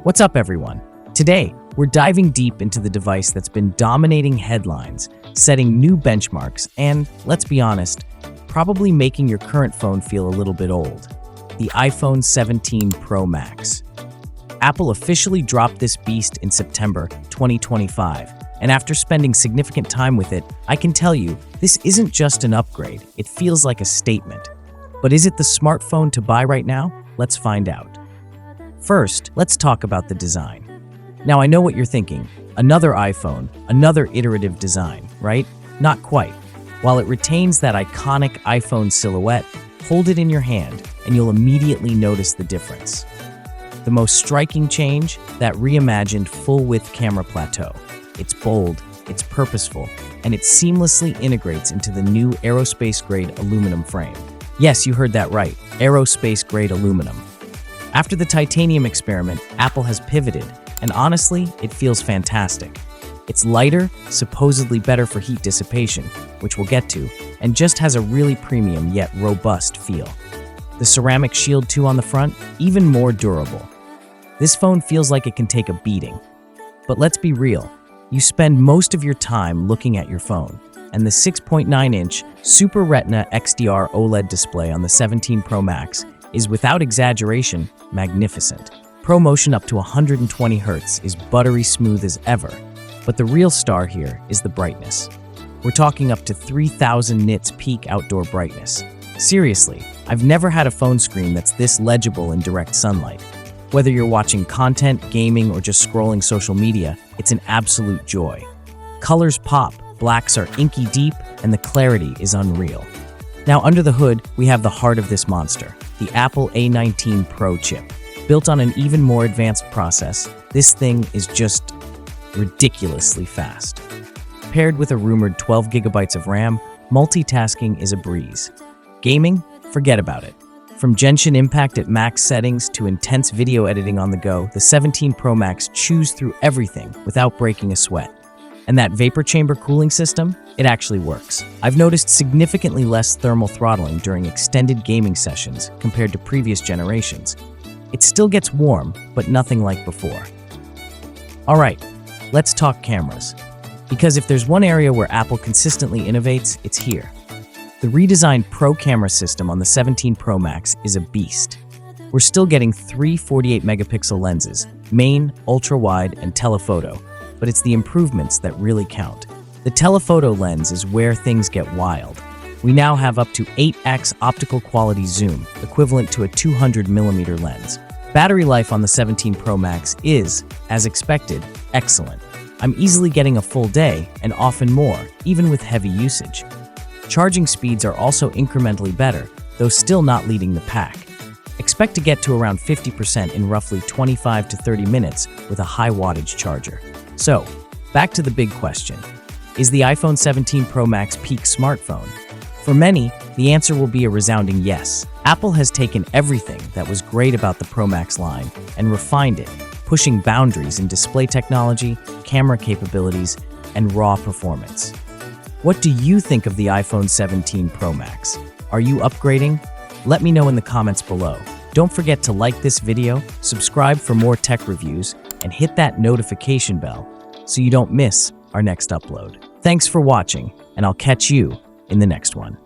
What's up, everyone? Today, we're diving deep into the device that's been dominating headlines, setting new benchmarks, and, let's be honest, probably making your current phone feel a little bit old. The iPhone 17 Pro Max. Apple officially dropped this beast in September 2025, and after spending significant time with it, I can tell you, this isn't just an upgrade, it feels like a statement. But is it the smartphone to buy right now? Let's find out. First, let's talk about the design. Now, I know what you're thinking. Another iPhone, another iterative design, right? Not quite. While it retains that iconic iPhone silhouette, hold it in your hand and you'll immediately notice the difference. The most striking change, that reimagined full-width camera plateau. It's bold, it's purposeful, and it seamlessly integrates into the new aerospace-grade aluminum frame. Yes, you heard that right, aerospace-grade aluminum. After the titanium experiment, Apple has pivoted, and honestly, it feels fantastic. It's lighter, supposedly better for heat dissipation, which we'll get to, and just has a really premium yet robust feel. The ceramic shield too on the front, even more durable. This phone feels like it can take a beating. But let's be real, you spend most of your time looking at your phone, and the 6.9-inch Super Retina XDR OLED display on the 17 Pro Max is, without exaggeration, magnificent. ProMotion up to 120 Hz is buttery smooth as ever, but the real star here is the brightness. We're talking up to 3000 nits peak outdoor brightness. Seriously, I've never had a phone screen that's this legible in direct sunlight. Whether you're watching content, gaming, or just scrolling social media, it's an absolute joy. Colors pop, blacks are inky deep, and the clarity is unreal. Now, under the hood, we have the heart of this monster, the Apple A19 Pro chip. Built on an even more advanced process, this thing is just ridiculously fast. Paired with a rumored 12 gigabytes of RAM, multitasking is a breeze. Gaming? Forget about it. From Genshin Impact at max settings to intense video editing on the go, the 17 Pro Max chews through everything without breaking a sweat. And that vapor chamber cooling system? It actually works. I've noticed significantly less thermal throttling during extended gaming sessions compared to previous generations. It still gets warm, but nothing like before. Alright, let's talk cameras. Because if there's one area where Apple consistently innovates, it's here. The redesigned Pro camera system on the 17 Pro Max is a beast. We're still getting three 48-megapixel lenses, main, ultra-wide, and telephoto, but it's the improvements that really count. The telephoto lens is where things get wild. We now have up to 8x optical quality zoom, equivalent to a 200mm lens. Battery life on the 17 Pro Max is, as expected, excellent. I'm easily getting a full day, and often more, even with heavy usage. Charging speeds are also incrementally better, though still not leading the pack. Expect to get to around 50% in roughly 25 to 30 minutes with a high wattage charger. So, back to the big question. Is the iPhone 17 Pro Max peak smartphone? For many, the answer will be a resounding yes. Apple has taken everything that was great about the Pro Max line and refined it, pushing boundaries in display technology, camera capabilities, and raw performance. What do you think of the iPhone 17 Pro Max? Are you upgrading? Let me know in the comments below. Don't forget to like this video, subscribe for more tech reviews, and hit that notification bell so you don't miss our next upload. Thanks for watching, and I'll catch you in the next one.